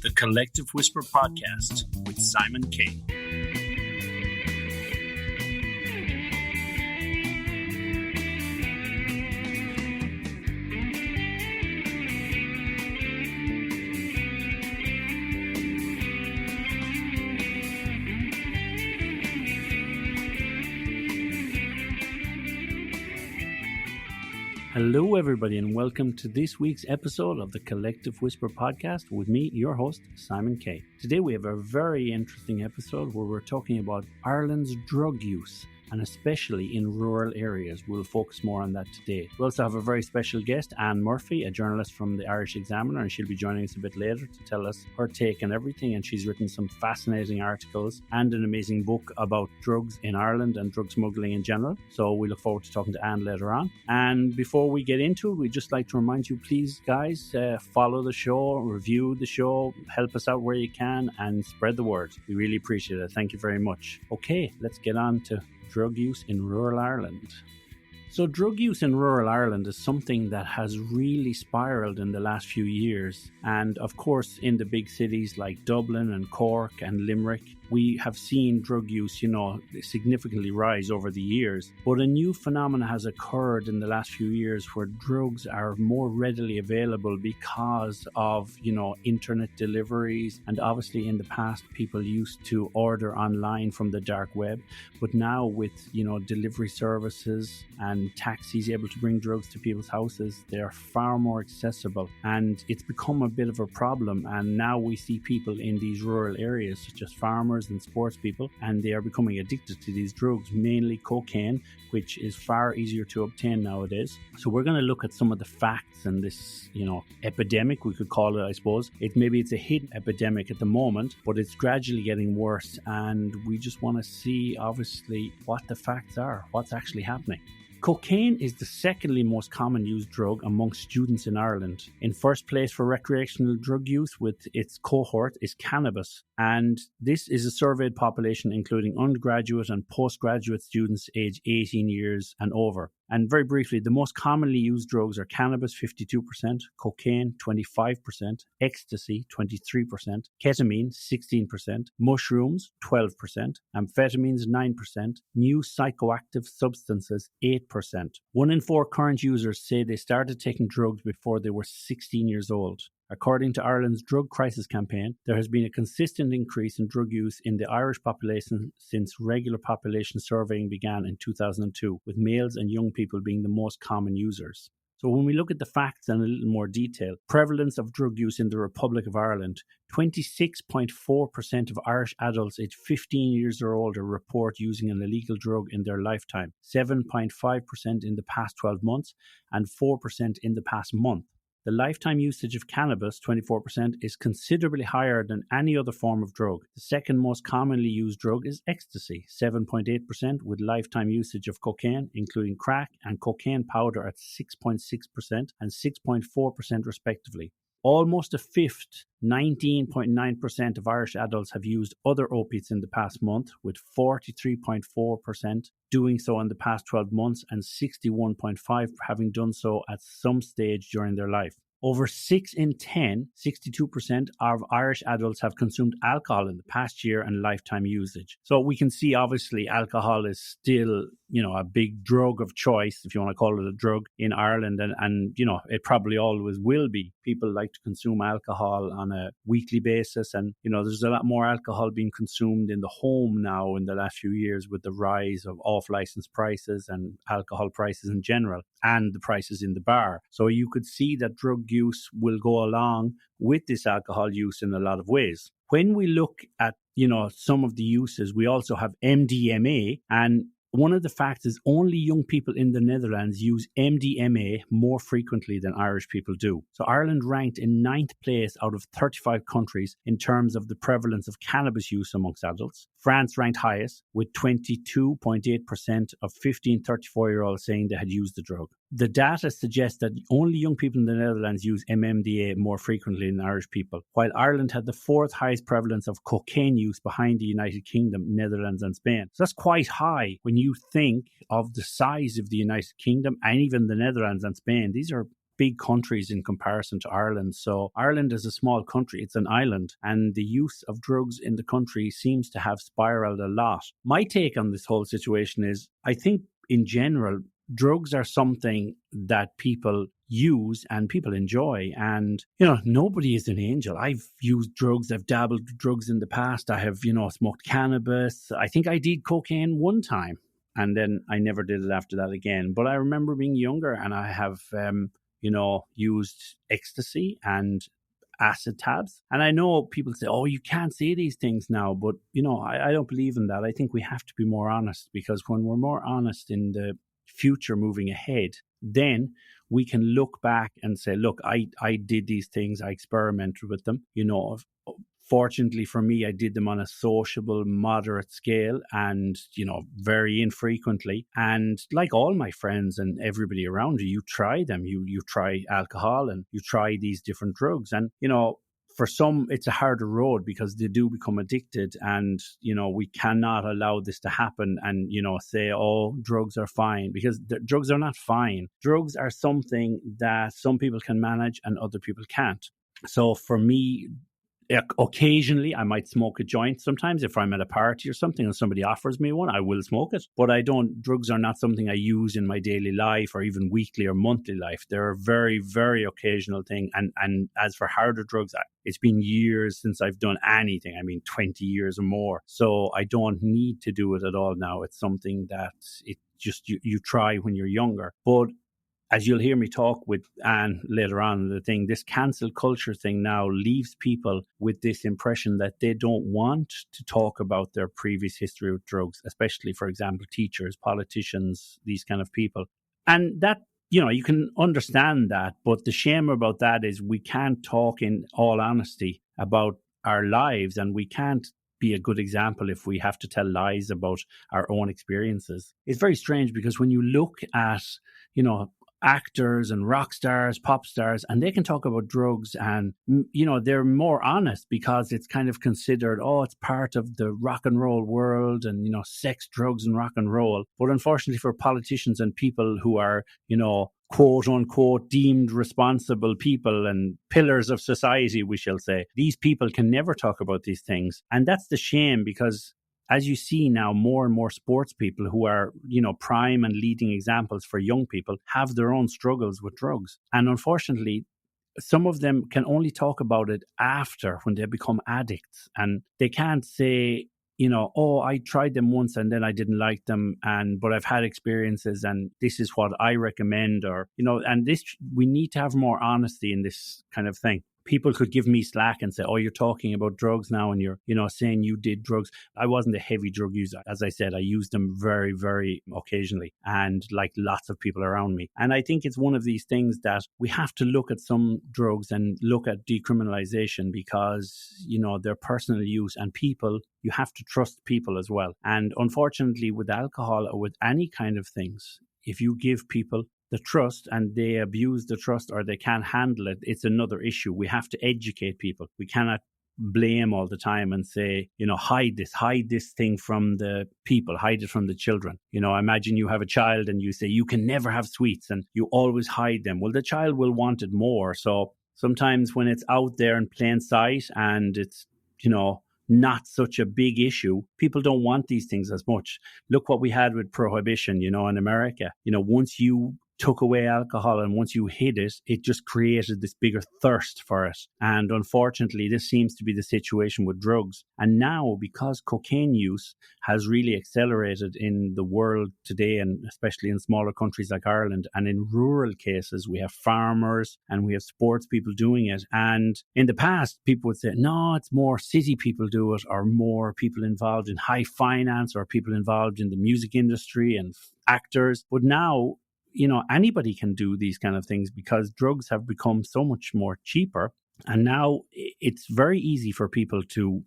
The Collective Whisper Podcast with Simon K. Hello, everybody, and welcome to this week's episode of the Collective Whisper Podcast with me, your host, Simon K. Today, we have a very interesting episode where we're talking about Ireland's drug use, and especially in rural areas. We'll focus more on that today. We also have a very special guest, Anne Murphy, a journalist from the Irish Examiner, and she'll be joining us a bit later to tell us her take on everything. And she's written some fascinating articles and an amazing book about drugs in Ireland and drug smuggling in general. So we look forward to talking to Anne later on. And before we get into it, we'd just like to remind you, please, guys, follow the show, review the show, help us out where you can, and spread the word. We really appreciate it. Thank you very much. Okay, let's get on to drug use in rural Ireland. So drug use in rural Ireland is something that has really spiraled in the last few years. And of course, in the big cities like Dublin and Cork and Limerick, we have seen drug use, significantly rise over the years. But a new phenomenon has occurred in the last few years where drugs are more readily available because of, internet deliveries. And obviously in the past, people used to order online from the dark web. But now with, delivery services and taxis able to bring drugs to people's houses, they are far more accessible. And it's become a bit of a problem. And now we see people in these rural areas, such as farmers and sports people, and they are becoming addicted to these drugs, mainly cocaine, which is far easier to obtain nowadays. So we're going to look at some of the facts and this, epidemic, we could call it, I suppose. Maybe it's a hidden epidemic at the moment, but it's gradually getting worse. And we just want to see, obviously, what the facts are, what's actually happening. Cocaine is the secondly most common used drug amongst students in Ireland. In first place for recreational drug use with its cohort is cannabis. And this is a surveyed population including undergraduate and postgraduate students aged 18 years and over. And very briefly, the most commonly used drugs are cannabis, 52%, cocaine, 25%, ecstasy, 23%, ketamine, 16%, mushrooms, 12%, amphetamines, 9%, new psychoactive substances, 8%. 1 in 4 current users say they started taking drugs before they were 16 years old. According to Ireland's Drug Crisis Campaign, there has been a consistent increase in drug use in the Irish population since regular population surveying began in 2002, with males and young people being the most common users. So when we look at the facts in a little more detail, prevalence of drug use in the Republic of Ireland, 26.4% of Irish adults aged 15 years or older report using an illegal drug in their lifetime, 7.5% in the past 12 months, and 4% in the past month. The lifetime usage of cannabis, 24%, is considerably higher than any other form of drug. The second most commonly used drug is ecstasy, 7.8%, with lifetime usage of cocaine, including crack and cocaine powder at 6.6% and 6.4% respectively. Almost a fifth, 19.9% of Irish adults have used other opiates in the past month, with 43.4% doing so in the past 12 months and 61.5% having done so at some stage during their life. Over 6 in 10, 62% of Irish adults have consumed alcohol in the past year and lifetime usage. So we can see, obviously, alcohol is still, a big drug of choice, if you want to call it a drug, in Ireland. And it probably always will be. People like to consume alcohol on a weekly basis. And, there's a lot more alcohol being consumed in the home now in the last few years with the rise of off-license prices and alcohol prices in general and the prices in the bar. So you could see that drug use will go along with this alcohol use in a lot of ways. When we look at, some of the uses, we also have MDMA, and one of the facts is only young people in the Netherlands use MDMA more frequently than Irish people do. So Ireland ranked in 9th place out of 35 countries in terms of the prevalence of cannabis use amongst adults. France ranked highest with 22.8% of 15-34-year-olds saying they had used the drug. The data suggests that only young people in the Netherlands use MMDA more frequently than Irish people, while Ireland had the 4th highest prevalence of cocaine use behind the United Kingdom, Netherlands and Spain. So that's quite high when you think of the size of the United Kingdom and even the Netherlands and Spain. These are big countries in comparison to Ireland. So Ireland is a small country. It's an island, and the use of drugs in the country seems to have spiraled a lot. My take on this whole situation is, I think in general, drugs are something that people use and people enjoy. And, nobody is an angel. I've used drugs. I've dabbled with drugs in the past. I have, smoked cannabis. I think I did cocaine one time, and then I never did it after that again. But I remember being younger, and I have, used ecstasy and acid tabs. And I know people say, oh, you can't say these things now. But, I don't believe in that. I think we have to be more honest, because when we're more honest in the future moving ahead, then we can look back and say, look, I did these things. I experimented with them. Fortunately for me, I did them on a sociable, moderate scale and, very infrequently. And like all my friends and everybody around you, you try them. You try alcohol and you try these different drugs. And, for some, it's a harder road because they do become addicted, and, we cannot allow this to happen and, say, oh, drugs are fine, because drugs are not fine. Drugs are something that some people can manage and other people can't. So for me, occasionally I might smoke a joint. Sometimes if I'm at a party or something and somebody offers me one, I will smoke it. But drugs are not something I use in my daily life or even weekly or monthly life. They're a very, very occasional thing. And as for harder drugs, it's been years since I've done anything. 20 years or more. So I don't need to do it at all now. It's something that it just you try when you're younger. But as you'll hear me talk with Anne later on, this cancel culture thing now leaves people with this impression that they don't want to talk about their previous history with drugs, especially, for example, teachers, politicians, these kind of people. And that, you can understand that. But the shame about that is we can't talk in all honesty about our lives, and we can't be a good example if we have to tell lies about our own experiences. It's very strange because when you look at, actors and rock stars, pop stars, and they can talk about drugs and, they're more honest because it's kind of considered, oh, it's part of the rock and roll world and, sex, drugs and rock and roll. But unfortunately for politicians and people who are, quote unquote, deemed responsible people and pillars of society, we shall say, these people can never talk about these things. And that's the shame, because as you see now, more and more sports people who are, prime and leading examples for young people have their own struggles with drugs. And unfortunately, some of them can only talk about it after, when they become addicts. And they can't say, oh, I tried them once and then I didn't like them, but I've had experiences and this is what I recommend, or, and we need to have more honesty in this kind of thing. People could give me slack and say, oh, you're talking about drugs now and you're, saying you did drugs. I wasn't a heavy drug user. As I said, I used them very, very occasionally, and like lots of people around me. And I think it's one of these things that we have to look at some drugs and look at decriminalization, because, their personal use, and people, you have to trust people as well. And unfortunately, with alcohol or with any kind of things, if you give people the trust and they abuse the trust or they can't handle it, it's another issue. We have to educate people. We cannot blame all the time and say, hide this thing from the people, hide it from the children. Imagine you have a child and you say, you can never have sweets, and you always hide them. Well, the child will want it more. So sometimes when it's out there in plain sight and it's, not such a big issue, people don't want these things as much. Look what we had with prohibition, in America. Once you took away alcohol and once you hid it, it just created this bigger thirst for it. And unfortunately, this seems to be the situation with drugs. And now, because cocaine use has really accelerated in the world today, and especially in smaller countries like Ireland, and in rural cases, we have farmers and we have sports people doing it. And in the past, people would say, no, it's more city people do it, or more people involved in high finance, or people involved in the music industry and actors. But now, anybody can do these kind of things because drugs have become so much more cheaper. And now it's very easy for people to,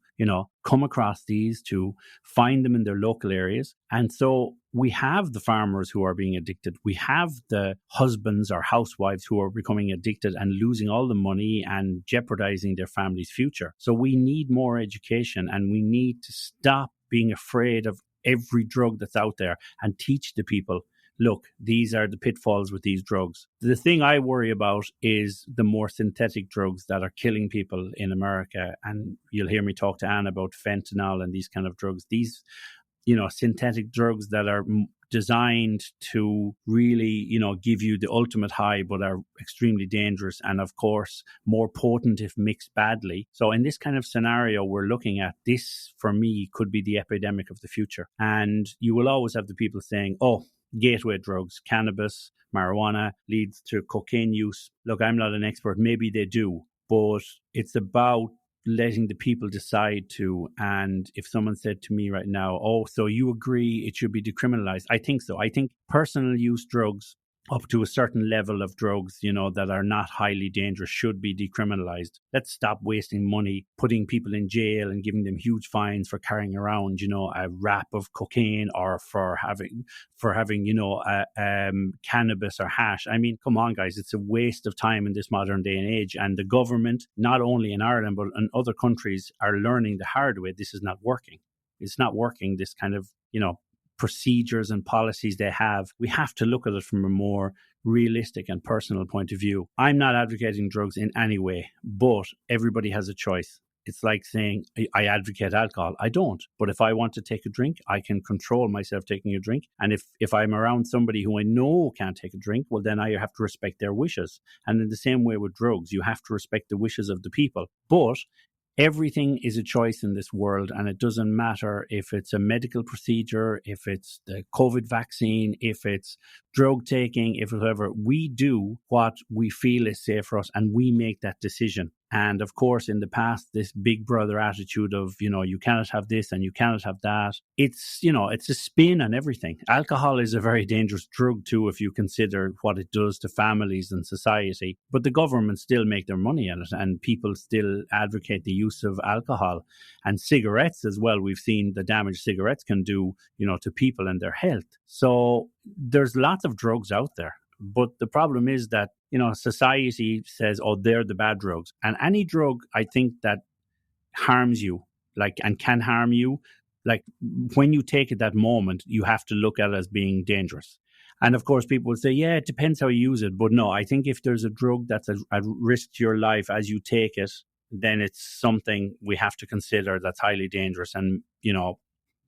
come across these, to find them in their local areas. And so we have the farmers who are being addicted. We have the husbands or housewives who are becoming addicted and losing all the money and jeopardizing their family's future. So we need more education, and we need to stop being afraid of every drug that's out there and teach the people, look, these are the pitfalls with these drugs. The thing I worry about is the more synthetic drugs that are killing people in America. And you'll hear me talk to Anne about fentanyl and these kind of drugs. These, synthetic drugs that are designed to really, give you the ultimate high, but are extremely dangerous and, of course, more potent if mixed badly. So in this kind of scenario we're looking at, this, for me, could be the epidemic of the future. And you will always have the people saying, oh, gateway drugs, cannabis, marijuana leads to cocaine use. Look, I'm not an expert. Maybe they do, but it's about letting the people decide to. And if someone said to me right now, oh, so you agree it should be decriminalized? I think so. I think personal use drugs up to a certain level of drugs, that are not highly dangerous should be decriminalized. Let's stop wasting money putting people in jail and giving them huge fines for carrying around, a wrap of cocaine, or for having, cannabis or hash. I mean, come on, guys, it's a waste of time in this modern day and age. And the government, not only in Ireland, but in other countries, are learning the hard way. This is not working. It's not working. This kind of, procedures and policies they have, we have to look at it from a more realistic and personal point of view. I'm not advocating drugs in any way, but everybody has a choice. It's like saying I advocate alcohol. I don't. But if I want to take a drink, I can control myself taking a drink. And if I'm around somebody who I know can't take a drink, well, then I have to respect their wishes. And in the same way with drugs, you have to respect the wishes of the people. But everything is a choice in this world, and it doesn't matter if it's a medical procedure, if it's the COVID vaccine, if it's drug taking, if it's whatever. We do what we feel is safe for us, and we make that decision. And of course, in the past, this big brother attitude of, you cannot have this and you cannot have that. It's, it's a spin on everything. Alcohol is a very dangerous drug too, if you consider what it does to families and society. But the government still make their money on it, and people still advocate the use of alcohol and cigarettes as well. We've seen the damage cigarettes can do, to people and their health. So there's lots of drugs out there. But the problem is that, society says, oh, they're the bad drugs. And any drug, I think, that harms you, and can harm you, when you take it that moment, you have to look at it as being dangerous. And of course, people will say, yeah, it depends how you use it. But no, I think if there's a drug that's at risk to your life as you take it, then it's something we have to consider that's highly dangerous. And,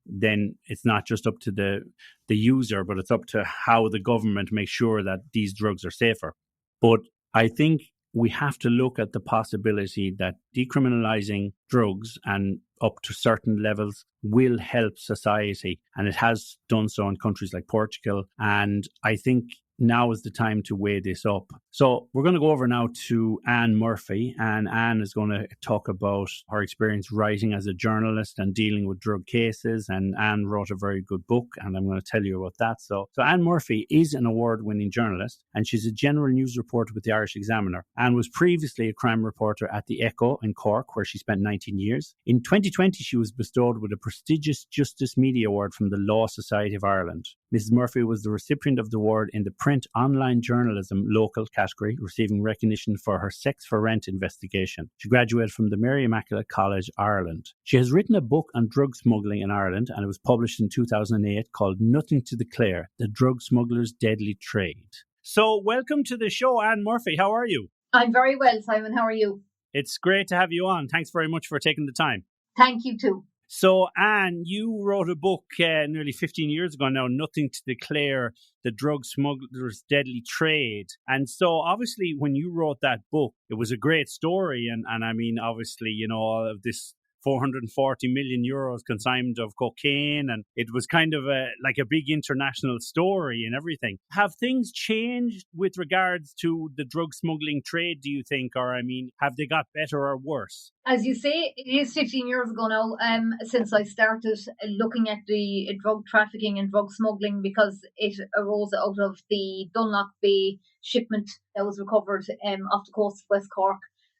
then it's not just up to the user, but it's up to how the government makes sure that these drugs are safer. But I think we have to look at the possibility that decriminalizing drugs and up to certain levels will help society. And it has done so in countries like Portugal. And I think now is the time to weigh this up. So we're going to go over now to Anne Murphy, and Anne is going to talk about her experience writing as a journalist and dealing with drug cases. And Anne wrote a very good book, and I'm going to tell you about that. So Anne Murphy is an award-winning journalist, and she's a general news reporter with the Irish Examiner. Anne was previously a crime reporter at the Echo in Cork, where she spent 19 years. In 2020, she was bestowed with a prestigious Justice Media Award from the Law Society of Ireland. Mrs. Murphy was the recipient of the award in the print online journalism local category, receiving recognition for her sex for rent investigation. She graduated from the Mary Immaculate College, Ireland. She has written a book on drug smuggling in Ireland, and it was published in 2008 called Nothing to Declare: The Drug Smuggler's Deadly Trade. So welcome to the show, Anne Murphy. How are you? I'm very well, Simon. How are you? It's great to have you on. Thanks very much for taking the time. Thank you too. So, Anne, you wrote a book nearly 15 years ago now, Nothing to Declare: The Drug Smuggler's Deadly Trade. And so, obviously, when you wrote that book, it was a great story. And I mean, obviously, all of this 440 million euros consignment of cocaine, and it was kind of a big international story and everything. Have things changed with regards to the drug smuggling trade, do you think? Or, I mean, have they got better or worse? As you say, it is 15 years ago now since I started looking at the drug trafficking and drug smuggling, because it arose out of the Dunlock Bay shipment that was recovered off the coast of West Cork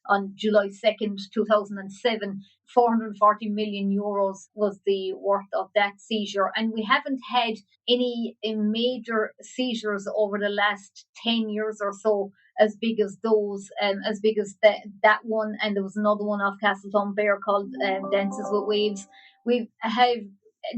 on July 2nd, 2007. 440 million euros was the worth of that seizure. And we haven't had any major seizures over the last 10 years or so as big as those, as big as that one. And there was another one off Castletownbere called Dances with Waves. We have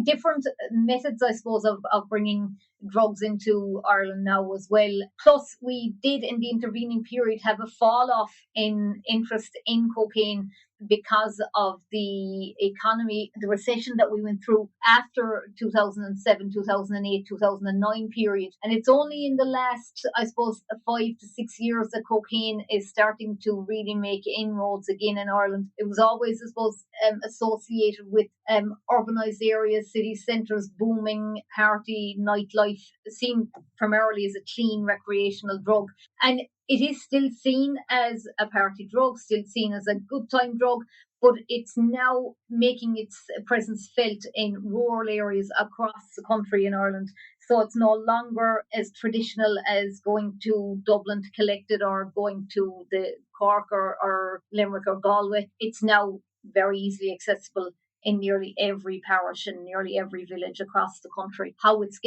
different methods, I suppose, of bringing drugs into Ireland now as well. Plus, we did in the intervening period have a fall off in interest in cocaine because of the economy, the recession that we went through after 2007, 2008, 2009 period. And it's only in the last, I suppose, 5 to 6 years that cocaine is starting to really make inroads again in Ireland. It was always, I suppose, associated with urbanised areas, city centres, booming party, nightlife, seen primarily as a clean recreational drug. And it is still seen as a party drug, still seen as a good time drug, but it's now making its presence felt in rural areas across the country in Ireland. So it's no longer as traditional as going to Dublin to collect it or going to the Cork or Limerick or Galway. It's now very easily accessible in nearly every parish and nearly every village across the country. How it's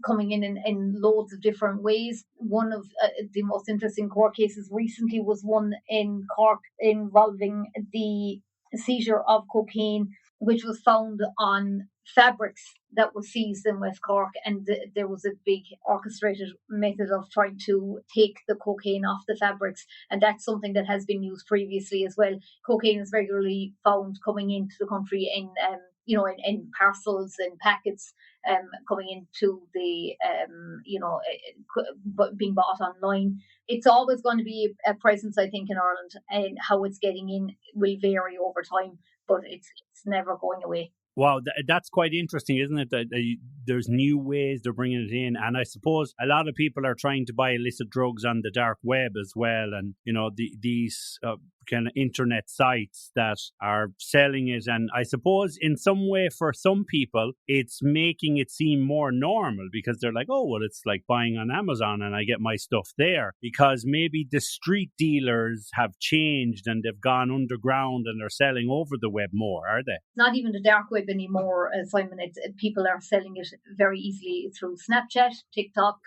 coming in loads of different ways. One of the most interesting court cases recently was one in Cork involving the seizure of cocaine, which was found on fabrics that were seized in West Cork, and there was a big orchestrated method of trying to take the cocaine off the fabrics, and that's something that has been used previously as well. Cocaine is regularly found coming into the country in parcels and packets, coming into the being bought online. It's always going to be a presence, I think, in Ireland, and how it's getting in will vary over time, but it's never going away. Wow, that's quite interesting, isn't it? That there's new ways they're bringing it in. And I suppose a lot of people are trying to buy illicit drugs on the dark web as well. And, these kind of internet sites that are selling it. And I suppose in some way for some people, it's making it seem more normal because they're like, oh, well, it's like buying on Amazon and I get my stuff there. Because maybe the street dealers have changed and they've gone underground and they're selling over the web more, are they? Not even the dark web anymore, Simon. People are selling it very easily through Snapchat, TikTok,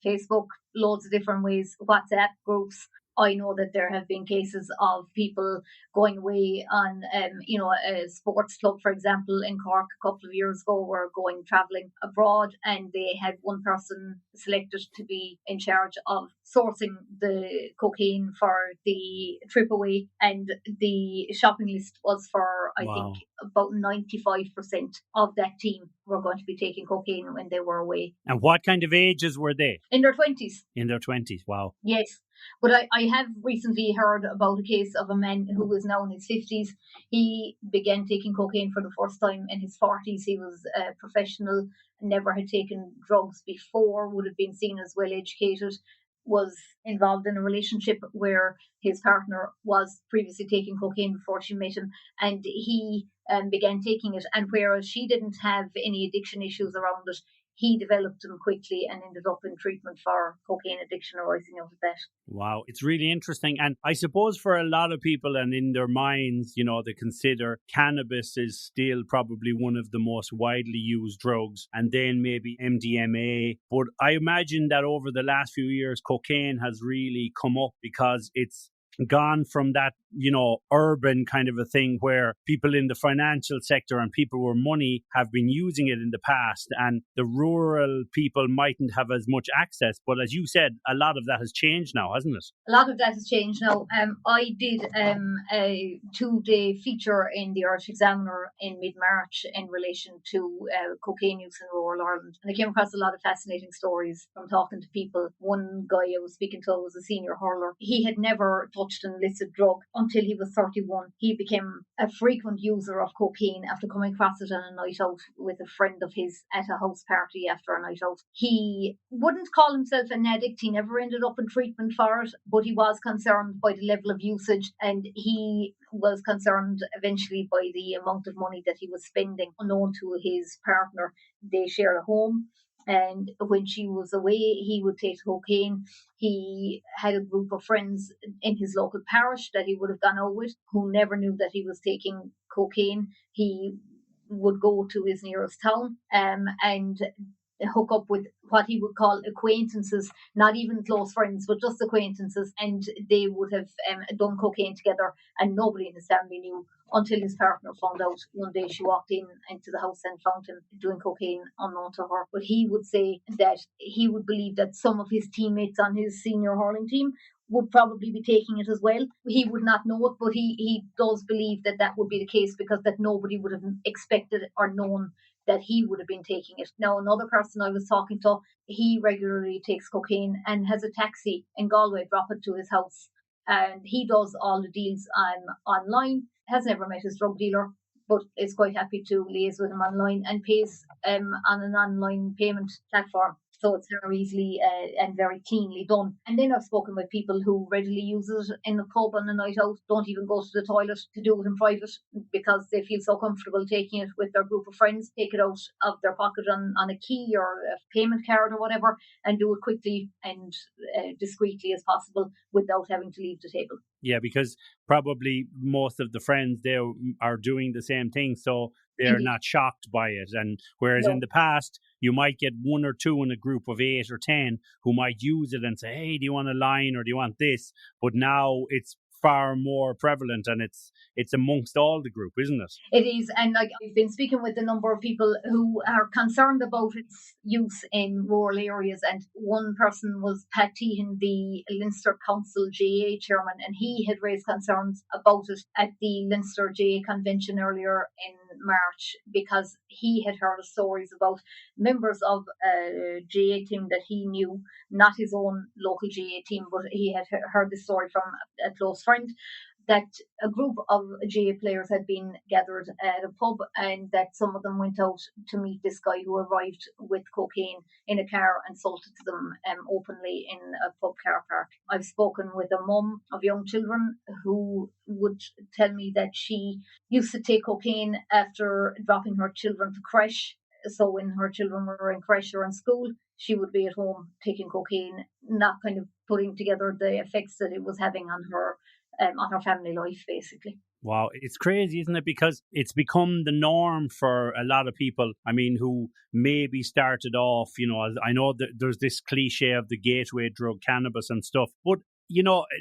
Facebook, loads of different ways, WhatsApp groups. I know that there have been cases of people going away on, a sports club, for example, in Cork a couple of years ago, were travelling abroad, and they had one person selected to be in charge of sourcing the cocaine for the trip away, and the shopping list was for, I think, about 95% of that team were going to be taking cocaine when they were away. And what kind of ages were they? In their 20s. In their 20s, wow. Yes. But I have recently heard about a case of a man who is now in his 50s. He began taking cocaine for the first time in his 40s. He was a professional, never had taken drugs before, would have been seen as well educated, was involved in a relationship where his partner was previously taking cocaine before she met him, and he began taking it. And whereas she didn't have any addiction issues around it, he developed them quickly and ended up in treatment for cocaine addiction arising out of that. Wow, it's really interesting. And I suppose for a lot of people and in their minds, they consider cannabis is still probably one of the most widely used drugs, and then maybe MDMA. But I imagine that over the last few years, cocaine has really come up because it's gone from that, urban kind of a thing where people in the financial sector and people with money have been using it in the past, and the rural people mightn't have as much access. But as you said, a lot of that has changed now, hasn't it? A lot of that has changed now. I did a 2-day feature in the Irish Examiner in mid-March in relation to cocaine use in rural Ireland, and I came across a lot of fascinating stories from talking to people. One guy I was speaking to was a senior hurler. He had never touched an illicit drug until he was 31. He became a frequent user of cocaine after coming across it on a night out with a friend of his at a house party after a night out. He wouldn't call himself an addict. He never ended up in treatment for it, but he was concerned by the level of usage, and he was concerned eventually by the amount of money that he was spending. Unknown to his partner, they share a home, and when she was away, he would take cocaine. He had a group of friends in his local parish that he would have gone out with who never knew that he was taking cocaine. He would go to his nearest town, and hook up with what he would call acquaintances, not even close friends, but just acquaintances, and they would have done cocaine together, and nobody in his family knew until his partner found out. One day she walked into the house and found him doing cocaine unknown to her. But he would say that he would believe that some of his teammates on his senior hurling team would probably be taking it as well. He would not know it, but he does believe that that would be the case, because that nobody would have expected or known that he would have been taking it. Now, another person I was talking to, he regularly takes cocaine and has a taxi in Galway drop it to his house. And he does all the deals online, has never met his drug dealer, but is quite happy to liaise with him online and pays on an online payment platform. So it's very easily and very cleanly done. And then I've spoken with people who readily use it in a pub on a night out, don't even go to the toilet to do it in private, because they feel so comfortable taking it with their group of friends, take it out of their pocket on a key or a payment card or whatever, and do it quickly and discreetly as possible without having to leave the table. Yeah, because probably most of the friends there are doing the same thing, so they're not shocked by it. And whereas in the past, you might get one or two in a group of 8 or 10 who might use it and say, hey, do you want a line or do you want this? But now it's far more prevalent, and it's amongst all the group, isn't it? It is, and like I've been speaking with a number of people who are concerned about its use in rural areas, and one person was Pat Tehan, the Leinster Council GA chairman, and he had raised concerns about it at the Leinster GA convention earlier in March, because he had heard stories about members of a GA team that he knew, not his own local GA team, but he had heard the story from a close friend, that a group of GA players had been gathered at a pub, and that some of them went out to meet this guy who arrived with cocaine in a car and sold it to them openly in a pub car park. I've spoken with a mum of young children who would tell me that she used to take cocaine after dropping her children to creche. So when her children were in creche or in school, she would be at home taking cocaine, not kind of putting together the effects that it was having on her family life, basically. Wow, it's crazy, isn't it? Because it's become the norm for a lot of people, I mean, who maybe started off, I know that there's this cliche of the gateway drug, cannabis and stuff, but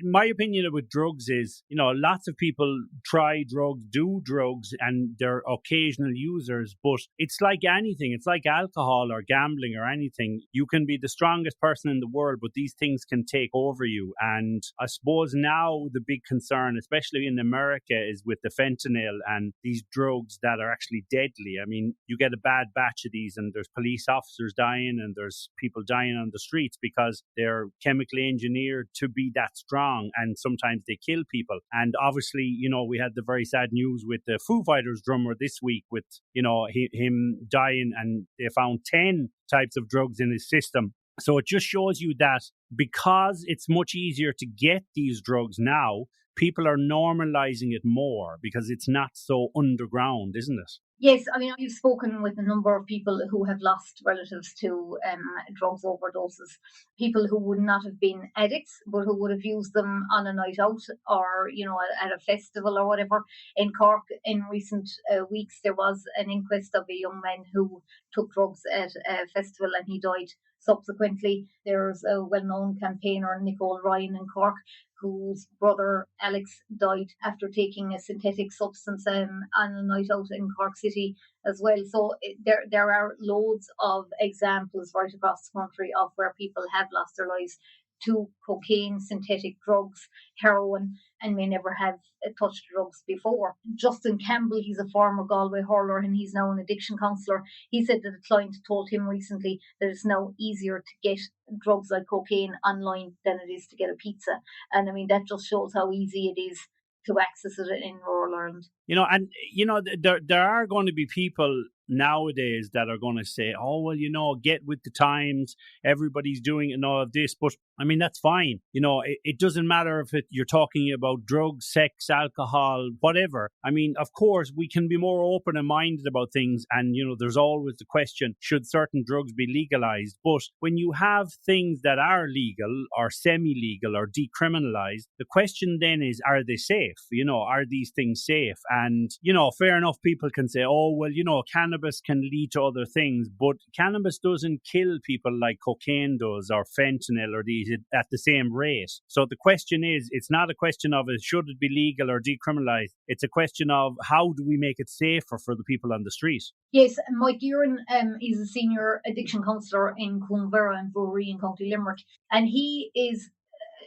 my opinion with drugs is, lots of people try drugs, do drugs, and they're occasional users, but it's like anything. It's like alcohol or gambling or anything. You can be the strongest person in the world, but these things can take over you. And I suppose now the big concern, especially in America, is with the fentanyl and these drugs that are actually deadly. I mean, you get a bad batch of these and there's police officers dying and there's people dying on the streets because they're chemically engineered to be that strong, and sometimes they kill people. And obviously, we had the very sad news with the Foo Fighters drummer this week with, him dying, and they found 10 types of drugs in his system. So it just shows you that because it's much easier to get these drugs now, people are normalizing it more because it's not so underground, isn't it? Yes, I mean, I've spoken with a number of people who have lost relatives to drugs overdoses, people who would not have been addicts, but who would have used them on a night out or, at a festival or whatever. In Cork, in recent weeks, there was an inquest of a young man who took drugs at a festival and he died subsequently. There's a well-known campaigner, Nicole Ryan in Cork, whose brother Alex died after taking a synthetic substance on a night out in Cork City as well. So there are loads of examples right across the country of where people have lost their lives to cocaine, synthetic drugs, heroin, and may never have touched drugs before. Justin Campbell, he's a former Galway hurler and he's now an addiction counsellor. He said that a client told him recently that it's now easier to get drugs like cocaine online than it is to get a pizza. And I mean, that just shows how easy it is to access it in rural Ireland. There are going to be people nowadays that are going to say, oh, well, get with the times, everybody's doing it and all of this. But I mean, that's fine. It doesn't matter if you're talking about drugs, sex, alcohol, whatever. I mean, of course, we can be more open and minded about things. And, there's always the question, should certain drugs be legalized? But when you have things that are legal or semi-legal or decriminalized, the question then is, are they safe? Are these things safe? And, fair enough, people can say, oh, well, cannabis can lead to other things, but cannabis doesn't kill people like cocaine does or fentanyl or these at the same rate. So the question is, it's not a question of should it be legal or decriminalized. It's a question of how do we make it safer for the people on the street? Yes, Mike Duran is a senior addiction counsellor in Coomberra and Brewery in County Limerick, and he is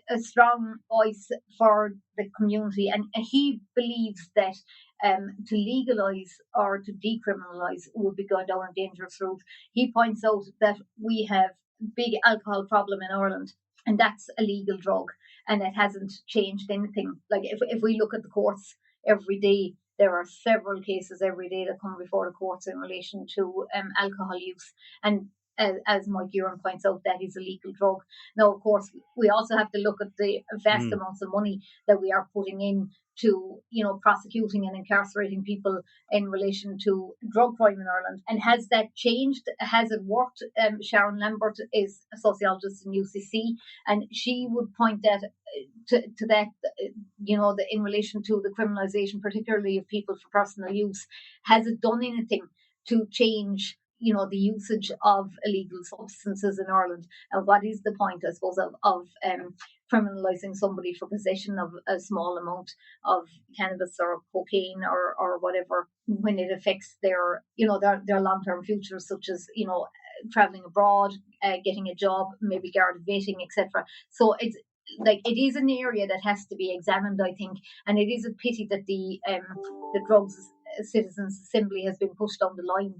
a strong voice for the community, and he believes that to legalise or to decriminalise would be going down a dangerous route. He points out that we have big alcohol problem in Ireland, and that's a legal drug, and it hasn't changed anything. Like if we look at the courts every day, there are several cases every day that come before the courts in relation to alcohol use. And as Mike Uran points out, that is a legal drug. Now, of course, we also have to look at the vast amounts of money that we are putting in to, prosecuting and incarcerating people in relation to drug crime in Ireland. And has that changed? Has it worked? Sharon Lambert is a sociologist in UCC, and she would point that to that, in relation to the criminalisation, particularly of people for personal use. Has it done anything to change the usage of illegal substances in Ireland? And what is the point, I suppose, of criminalising somebody for possession of a small amount of cannabis or cocaine or whatever, when it affects their long-term futures, such as, travelling abroad, getting a job, maybe guard vetting, etc. So it is an area that has to be examined, I think, and it is a pity that the Drugs Citizens Assembly has been pushed down the line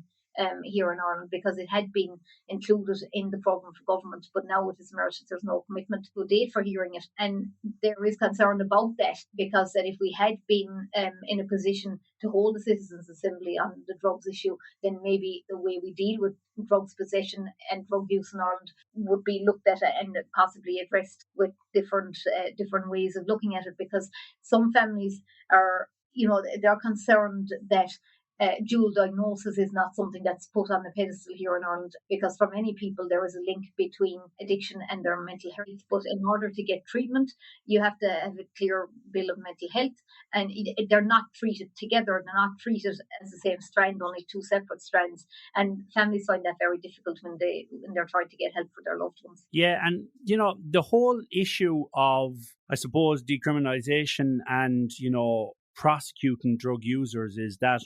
here in Ireland, because it had been included in the programme for government, but now it has emerged that there's no commitment to a date for hearing it. And there is concern about that, because that if we had been in a position to hold a Citizens Assembly on the drugs issue, then maybe the way we deal with drugs possession and drug use in Ireland would be looked at and possibly addressed with different ways of looking at it, because some families are, they're concerned that dual diagnosis is not something that's put on the pedestal here in Ireland, because for many people there is a link between addiction and their mental health. But in order to get treatment, you have to have a clear bill of mental health, and they're not treated together. They're not treated as the same strand, only two separate strands. And families find that very difficult when they're trying to get help for their loved ones. Yeah, and the whole issue of, I suppose, decriminalization and prosecuting drug users is that,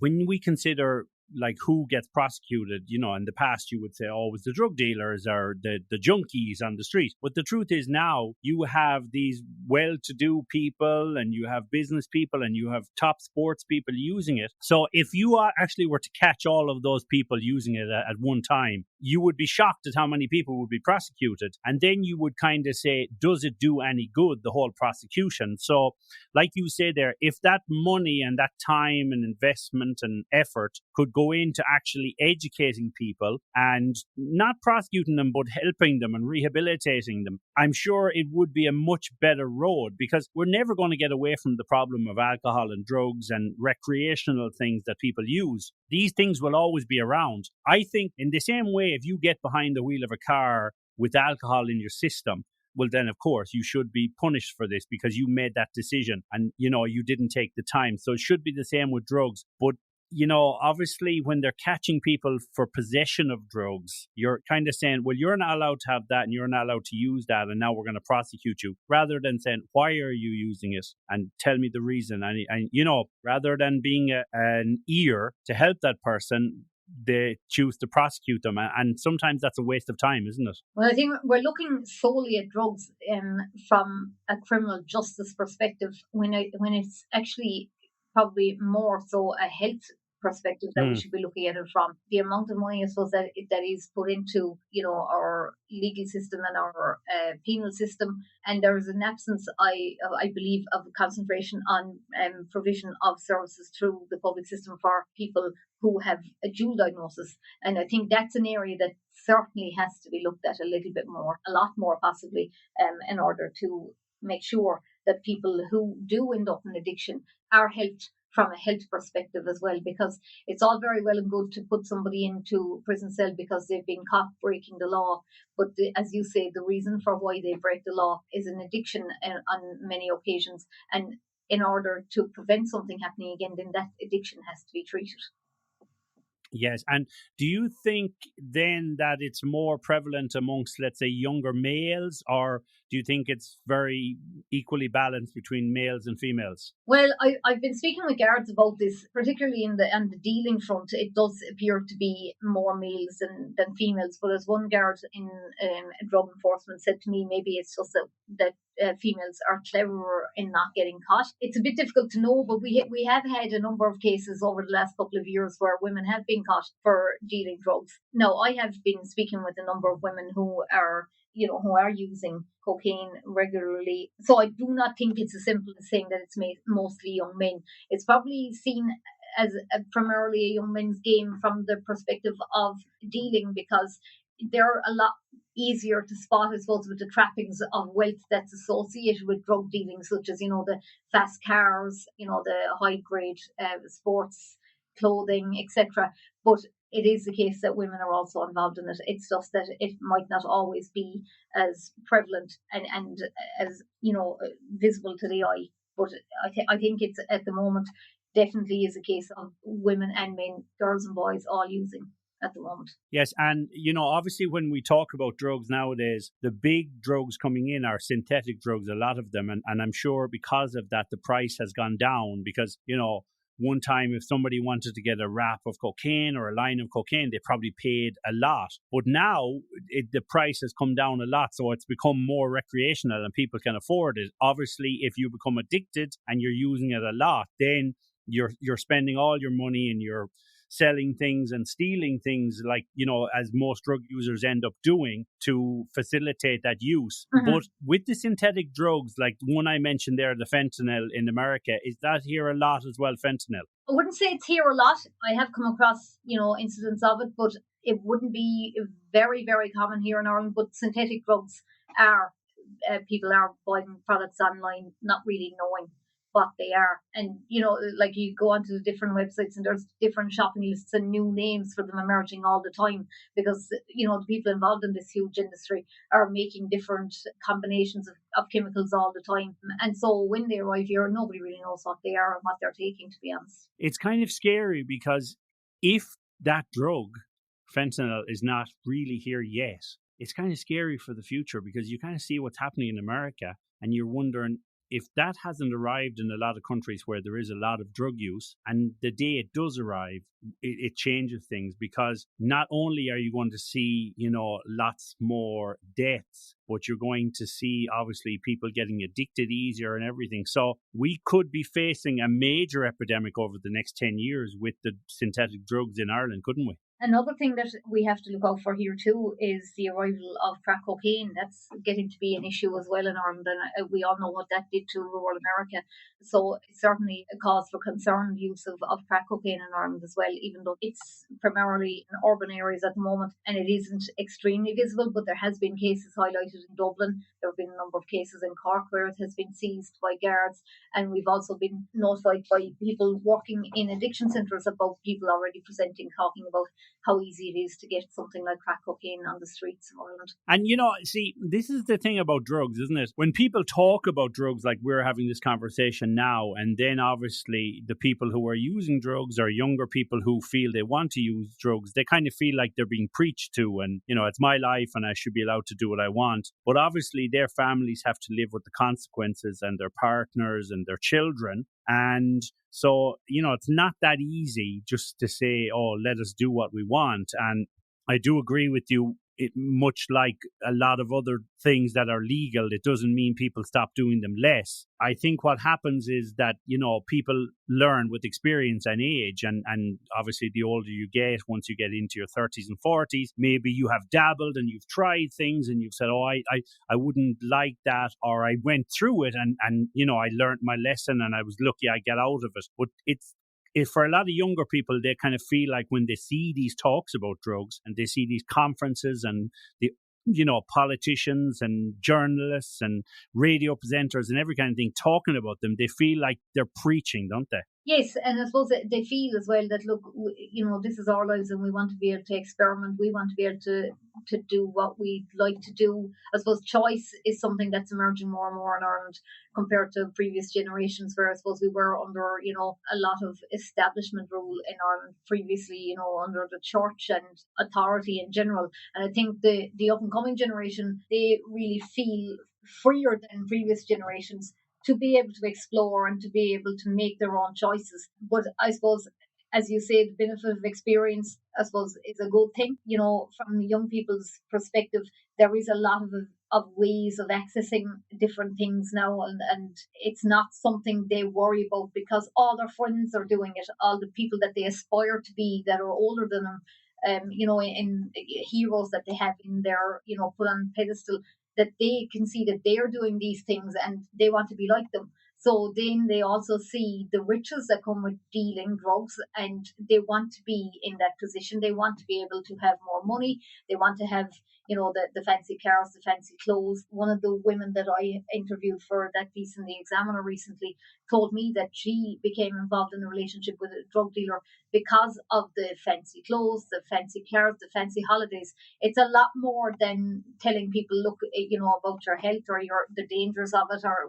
when we consider like who gets prosecuted, in the past you would say, oh, it was the drug dealers or the junkies on the street. But the truth is now you have these well-to-do people and you have business people and you have top sports people using it. So if you actually were to catch all of those people using it at one time, you would be shocked at how many people would be prosecuted. And then you would kind of say, does it do any good, the whole prosecution? So like you say there, if that money and that time and investment and effort could go into actually educating people and not prosecuting them, but helping them and rehabilitating them, I'm sure it would be a much better road, because we're never going to get away from the problem of alcohol and drugs and recreational things that people use. These things will always be around. I think in the same way, if you get behind the wheel of a car with alcohol in your system, well, then, of course, you should be punished for this because you made that decision and, you didn't take the time. So it should be the same with drugs. But, obviously, when they're catching people for possession of drugs, you're kind of saying, well, you're not allowed to have that and you're not allowed to use that. And now we're going to prosecute you, rather than saying, why are you using it? And tell me the reason. And rather than being an ear to help that person, they choose to prosecute them, and sometimes that's a waste of time, isn't it? Well, I think we're looking solely at drugs from a criminal justice perspective, when it's actually probably more so a health perspective that we should be looking at it from. The amount of money, I suppose, that is put into, our legal system and our penal system, and there is an absence, I believe, of concentration on provision of services through the public system for people who have a dual diagnosis. And I think that's an area that certainly has to be looked at a lot more possibly, in order to make sure that people who do end up in addiction are helped from a health perspective as well, because it's all very well and good to put somebody into prison cell because they've been caught breaking the law. But as you say, the reason for why they break the law is an addiction on many occasions. And in order to prevent something happening again, then that addiction has to be treated. Yes. And do you think then that it's more prevalent amongst, let's say, younger males, or do you think it's very equally balanced between males and females? Well, I've been speaking with guards about this, particularly on the dealing front. It does appear to be more males than females. But as one guard in drug enforcement said to me, maybe it's just that females are cleverer in not getting caught. It's a bit difficult to know, but we have had a number of cases over the last couple of years where women have been caught for dealing drugs. Now, I have been speaking with a number of women who are using cocaine regularly. So I do not think it's as simple as saying that it's mostly young men. It's probably seen as primarily a young men's game from the perspective of dealing, because they're a lot easier to spot, I suppose, with the trappings of wealth that's associated with drug dealing, such as, the fast cars, the high grade sports clothing, etc. But it is the case that women are also involved in it. It's just that it might not always be as prevalent and as, visible to the eye. But I think it's, at the moment, definitely is a case of women and men, girls and boys, all using at the moment. Yes, and obviously when we talk about drugs nowadays, the big drugs coming in are synthetic drugs, a lot of them, and I'm sure because of that the price has gone down, because one time if somebody wanted to get a wrap of cocaine or a line of cocaine, they probably paid a lot. But now the price has come down a lot, so it's become more recreational and people can afford it. Obviously, if you become addicted and you're using it a lot, then you're spending all your money and you're selling things and stealing things, like, as most drug users end up doing to facilitate that use. Mm-hmm. But with the synthetic drugs, like the one I mentioned there, the fentanyl in America, is that here a lot as well, fentanyl? I wouldn't say it's here a lot. I have come across, incidents of it, but it wouldn't be very, very common here in Ireland. But synthetic drugs are, people are buying products online, not really knowing what they are. And, like you go onto the different websites and there's different shopping lists and new names for them emerging all the time, because, the people involved in this huge industry are making different combinations of chemicals all the time. And so when they arrive here, nobody really knows what they are and what they're taking, to be honest. It's kind of scary, because if that drug, fentanyl, is not really here yet, it's kind of scary for the future, because you kind of see what's happening in America and you're wondering, if that hasn't arrived in a lot of countries where there is a lot of drug use, and the day it does arrive, it changes things, because not only are you going to see, lots more deaths, but you're going to see, obviously, people getting addicted easier and everything. So we could be facing a major epidemic over the next 10 years with the synthetic drugs in Ireland, couldn't we? Another thing that we have to look out for here too is the arrival of crack cocaine. That's getting to be an issue as well in Ireland, and we all know what that did to rural America. So it's certainly a cause for concern, the use of crack cocaine in Ireland as well, even though it's primarily in urban areas at the moment and it isn't extremely visible. But there has been cases highlighted in Dublin. There have been a number of cases in Cork where it has been seized by guards, and we've also been notified by people working in addiction centres about people already presenting, talking about how easy it is to get something like crack cocaine on the streets of Ireland. And see, this is the thing about drugs, isn't it? When people talk about drugs, like we're having this conversation now, and then obviously the people who are using drugs are younger people who feel they want to use drugs, they kind of feel like they're being preached to, and, it's my life and I should be allowed to do what I want. But obviously their families have to live with the consequences, and their partners and their children. And so, it's not that easy just to say, oh, let us do what we want. And I do agree with you. much like a lot of other things that are legal, it doesn't mean people stop doing them less. I think what happens is that, people learn with experience and age. And obviously, the older you get, once you get into your 30s and 40s, maybe you have dabbled and you've tried things and you've said, oh, I wouldn't like that, or I went through it and I learned my lesson and I was lucky I got out of it. But for a lot of younger people, they kind of feel like when they see these talks about drugs and they see these conferences and the politicians and journalists and radio presenters and every kind of thing talking about them, they feel like they're preaching, don't they? Yes, and I suppose that they feel as well that, look, this is our lives and we want to be able to experiment. We want to be able to do what we'd like to do. I suppose choice is something that's emerging more and more in Ireland compared to previous generations, where I suppose we were under, a lot of establishment rule in Ireland previously, under the church and authority in general. And I think the up and coming generation, they really feel freer than previous generations to be able to explore and to be able to make their own choices. But I suppose, as you say, the benefit of experience, I suppose, is a good thing. From young people's perspective, there is a lot of ways of accessing different things now, and it's not something they worry about because all their friends are doing it, all the people that they aspire to be that are older than them, in heroes that they have in their, put on pedestal, that they can see that they're doing these things and they want to be like them. So then they also see the riches that come with dealing drugs and they want to be in that position. They want to be able to have more money. They want to have, the fancy cars, the fancy clothes. One of the women that I interviewed for that piece in the Examiner recently told me that she became involved in a relationship with a drug dealer because of the fancy clothes, the fancy cars, the fancy holidays. It's a lot more than telling people, look, about your health or the dangers of it, or,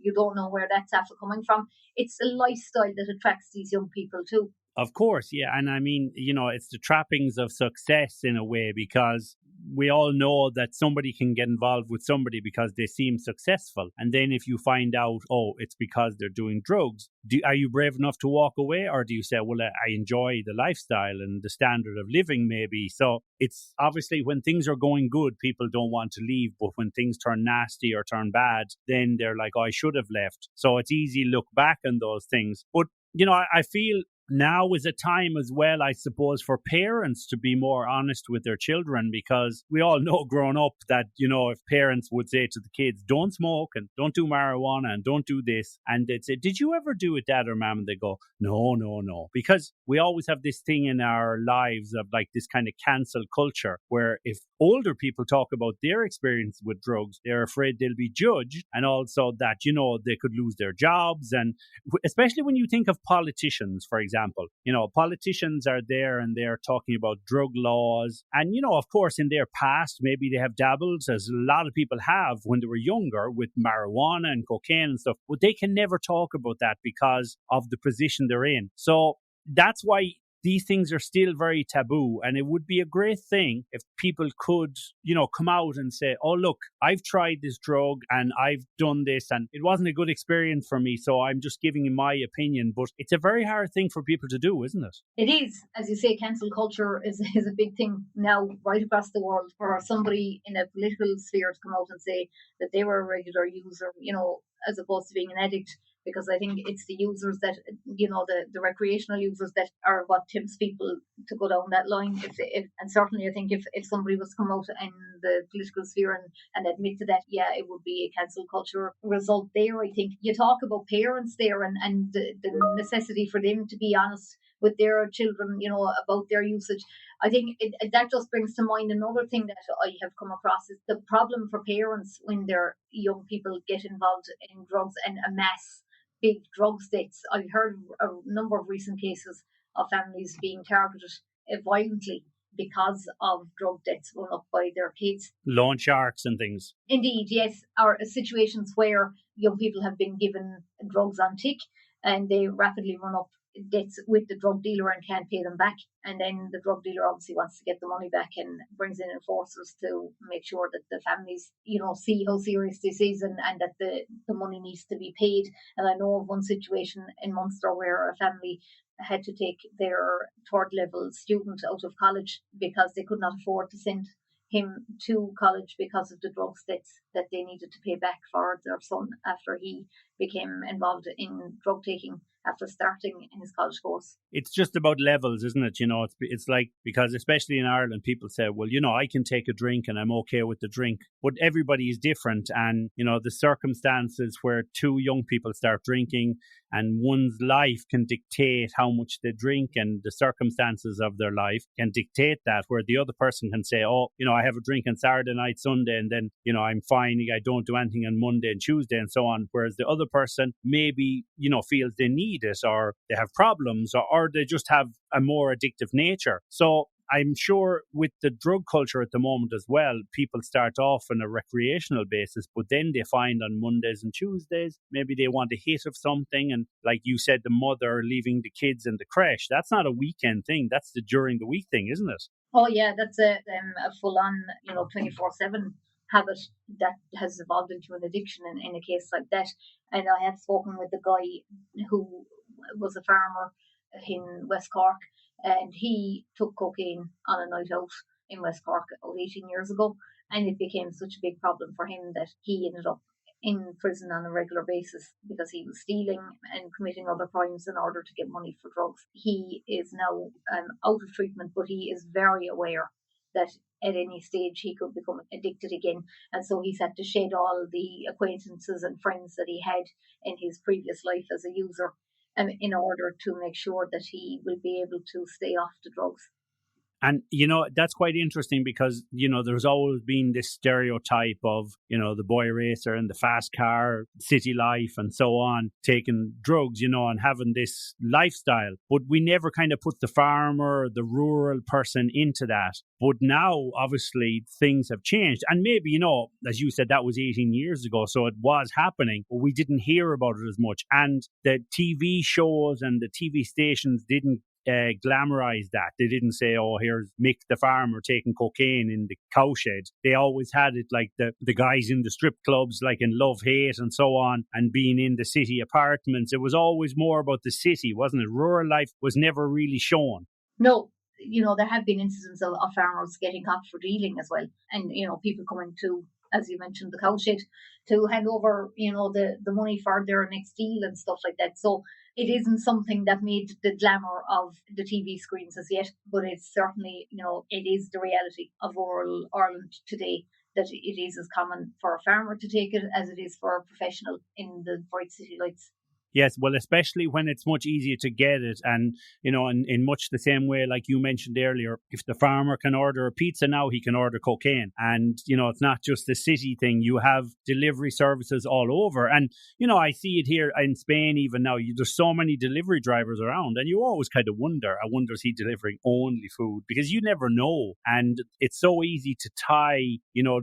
you don't know where that's after coming from. It's a lifestyle that attracts these young people too. Of course, yeah. And I mean, it's the trappings of success in a way, because we all know that somebody can get involved with somebody because they seem successful. And then if you find out, oh, it's because they're doing drugs, are you brave enough to walk away? Or do you say, well, I enjoy the lifestyle and the standard of living maybe? So it's obviously when things are going good, people don't want to leave. But when things turn nasty or turn bad, then they're like, oh, I should have left. So it's easy to look back on those things. But, I feel now is a time as well, I suppose, for parents to be more honest with their children, because we all know growing up that, if parents would say to the kids, don't smoke and don't do marijuana and don't do this, and they'd say, did you ever do it, Dad or Mom? And they go, no, because we always have this thing in our lives of like this kind of cancel culture, where if older people talk about their experience with drugs, they're afraid they'll be judged, and also that, they could lose their jobs. And especially when you think of politicians, for example, politicians are there and they're talking about drug laws. And, of course, in their past, maybe they have dabbled, as a lot of people have when they were younger, with marijuana and cocaine and stuff. But they can never talk about that because of the position they're in. So that's why these things are still very taboo. And it would be a great thing if people could, come out and say, oh, look, I've tried this drug and I've done this and it wasn't a good experience for me, so I'm just giving you my opinion. But it's a very hard thing for people to do, isn't it? It is. As you say, cancel culture is a big thing now right across the world. For somebody in a political sphere to come out and say that they were a regular user, as opposed to being an addict, because I think it's the users that, the recreational users that are what tempts people to go down that line. And certainly I think if somebody was to come out in the political sphere and admit to that, yeah, it would be a cancel culture result there. I think you talk about parents there and the necessity for them to be honest with their children, about their usage. I think that just brings to mind another thing that I have come across is the problem for parents when their young people get involved in drugs and amass big drugs debts. I've heard a number of recent cases of families being targeted violently because of drug debts run up by their kids. Loan sharks and things. Indeed, yes, or situations where young people have been given drugs on tick and they rapidly run up debts with the drug dealer and can't pay them back. And then the drug dealer obviously wants to get the money back and brings in enforcers to make sure that the families, see how serious this is and that the money needs to be paid. And I know of one situation in Munster where a family had to take their third level student out of college because they could not afford to send him to college because of the drug debts that they needed to pay back for their son after he became involved in drug taking after starting his college course. It's just about levels, isn't it? It's like, because especially in Ireland, people say, well, I can take a drink and I'm okay with the drink, but everybody is different. And, the circumstances where two young people start drinking and one's life can dictate how much they drink, and the circumstances of their life can dictate that, where the other person can say, oh, I have a drink on Saturday night, Sunday, and then, I'm fine. I don't do anything on Monday and Tuesday and so on. Whereas the other person maybe, feels they need it, or they have problems, or they just have a more addictive nature. So I'm sure with the drug culture at the moment as well, people start off on a recreational basis, but then they find on Mondays and Tuesdays, maybe they want a hit of something. And like you said, the mother leaving the kids in the creche, that's not a weekend thing. That's the during the week thing, isn't it? Oh, yeah, that's a full-on, 24/7 habit that has evolved into an addiction in a case like that. And I have spoken with the guy who was a farmer in West Cork, and he took cocaine on a night out in West Cork about 18 years ago, and it became such a big problem for him that he ended up in prison on a regular basis because he was stealing and committing other crimes in order to get money for drugs. He is now out of treatment, but he is very aware that at any stage he could become addicted again. And so he's had to shed all the acquaintances and friends that he had in his previous life as a user, in order to make sure that he will be able to stay off the drugs. And, that's quite interesting because, there's always been this stereotype of, the boy racer and the fast car, city life and so on, taking drugs, and having this lifestyle. But we never kind of put the farmer, the rural person into that. But now, obviously, things have changed. And maybe, as you said, that was 18 years ago. So it was happening, but we didn't hear about it as much. And the TV shows and the TV stations didn't glamorize that. They didn't say, oh, here's Mick the farmer taking cocaine in the cowshed. They always had it like the guys in the strip clubs, like in Love, Hate and so on, and being in the city apartments. It was always more about the city, wasn't it? Rural life was never really shown. No, there have been incidents of farmers getting caught for dealing as well. And, people coming to, as you mentioned, the cowshed to hand over, the money for their next deal and stuff like that. So it isn't something that made the glamour of the TV screens as yet, but it's certainly, it is the reality of rural Ireland today, that it is as common for a farmer to take it as it is for a professional in the bright city lights. Yes, well, especially when it's much easier to get it. And, in much the same way, like you mentioned earlier, if the farmer can order a pizza now, he can order cocaine. And, it's not just the city thing. You have delivery services all over. And, I see it here in Spain even now. There's so many delivery drivers around, and you always kind of wonder, is he delivering only food? Because you never know. And it's so easy to tie,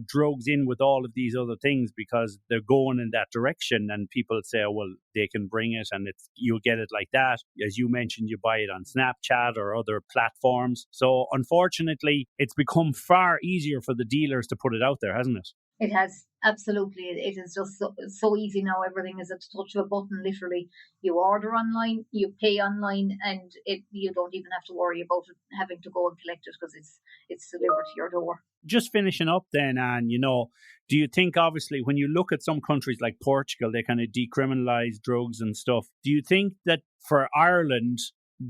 drugs in with all of these other things because they're going in that direction. And people say, oh, well, they can bring it and you'll get it like that. As you mentioned, you buy it on Snapchat or other platforms. So unfortunately, it's become far easier for the dealers to put it out there, hasn't it? It has, absolutely. It is just so easy now. Everything is at the touch of a button, literally. You order online, you pay online, and you don't even have to worry about it having to go and collect it because it's delivered to your door. Just finishing up then, Anne, do you think, obviously, when you look at some countries like Portugal, they kind of decriminalize drugs and stuff. Do you think that for Ireland,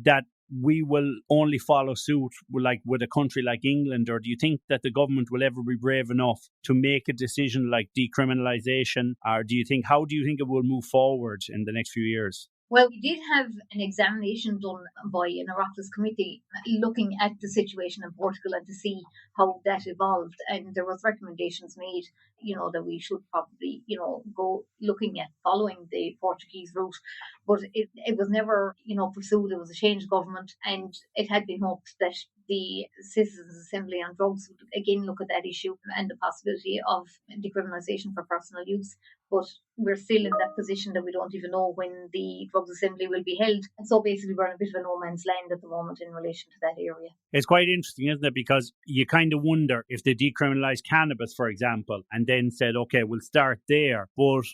that we will only follow suit like with a country like England, or do you think that the government will ever be brave enough to make a decision like decriminalisation, or how do you think it will move forward in the next few years? Well, we did have an examination done by an Oireachtas committee looking at the situation in Portugal and to see how that evolved. And there was recommendations made, that we should probably, go looking at following the Portuguese route. But it was never, pursued. It was a changed government, and it had been hoped that the Citizens' Assembly on Drugs would again look at that issue and the possibility of decriminalisation for personal use. But we're still in that position that we don't even know when the Drugs Assembly will be held. And so basically we're in a bit of a no man's land at the moment in relation to that area. It's quite interesting, isn't it? Because you kind of wonder if they decriminalise cannabis, for example, and then said, okay, we'll start there. But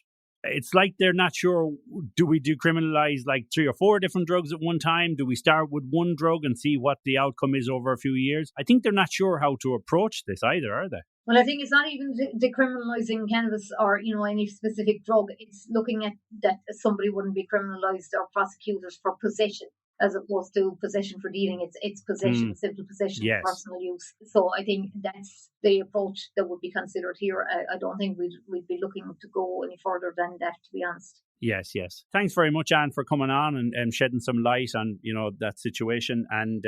it's like they're not sure, do we decriminalize like 3 or 4 different drugs at one time? Do we start with one drug and see what the outcome is over a few years? I think they're not sure how to approach this either, are they? Well, I think it's not even decriminalising cannabis or, any specific drug. It's looking at that somebody wouldn't be criminalised or prosecuted for possession as opposed to possession for dealing. It's possession, simple possession for personal use. So I think that's the approach that would be considered here. I don't think we'd be looking to go any further than that, to be honest. Yes. Thanks very much, Anne, for coming on and shedding some light on, that situation. And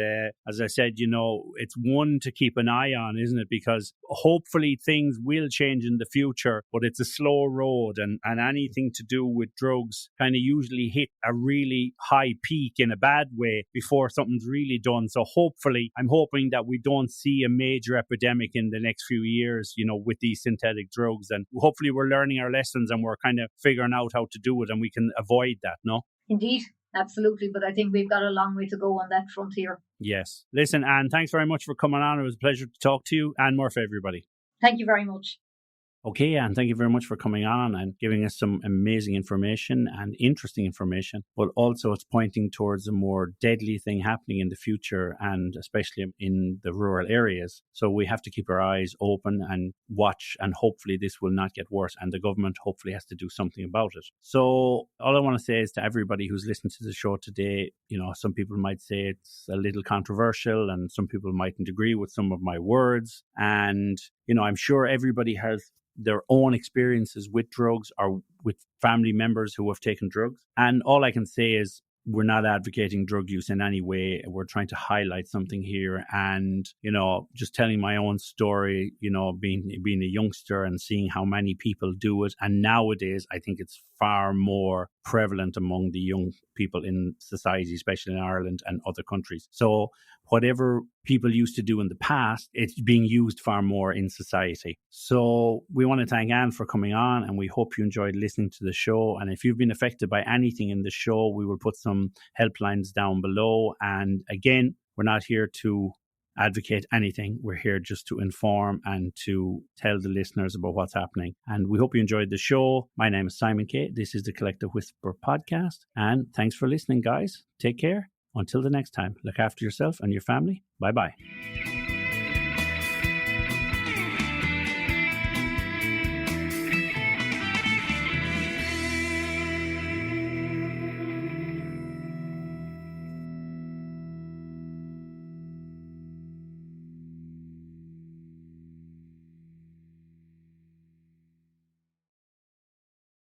as I said, it's one to keep an eye on, isn't it? Because hopefully things will change in the future, but it's a slow road, and anything to do with drugs kind of usually hit a really high peak in a bad way before something's really done. So hopefully, I'm hoping that we don't see a major epidemic in the next few years, with these synthetic drugs. And hopefully we're learning our lessons and we're kind of figuring out how to do it, and we can avoid that, no? Indeed, absolutely. But I think we've got a long way to go on that front here. Yes. Listen, Anne, thanks very much for coming on. It was a pleasure to talk to you. Anne Murphy, everybody. Thank you very much. Okay, Anne, thank you very much for coming on and giving us some amazing information and interesting information, but also it's pointing towards a more deadly thing happening in the future, and especially in the rural areas. So we have to keep our eyes open and watch, and hopefully this will not get worse, and the government hopefully has to do something about it. So all I want to say is to everybody who's listened to the show today, some people might say it's a little controversial and some people mightn't agree with some of my words. And, I'm sure everybody has their own experiences with drugs or with family members who have taken drugs. And all I can say is we're not advocating drug use in any way. We're trying to highlight something here, and, just telling my own story, being a youngster and seeing how many people do it. And nowadays, I think it's far more prevalent among the young people in society, especially in Ireland and other countries. So whatever people used to do in the past, it's being used far more in society. So we want to thank Anne for coming on, and we hope you enjoyed listening to the show. And if you've been affected by anything in the show, we will put some helplines down below. And again, we're not here to advocate anything. We're here just to inform and to tell the listeners about what's happening. And we hope you enjoyed the show. My name is Simon K. This is the Collective Whisper podcast. And thanks for listening, guys. Take care. Until the next time, look after yourself and your family. Bye-bye.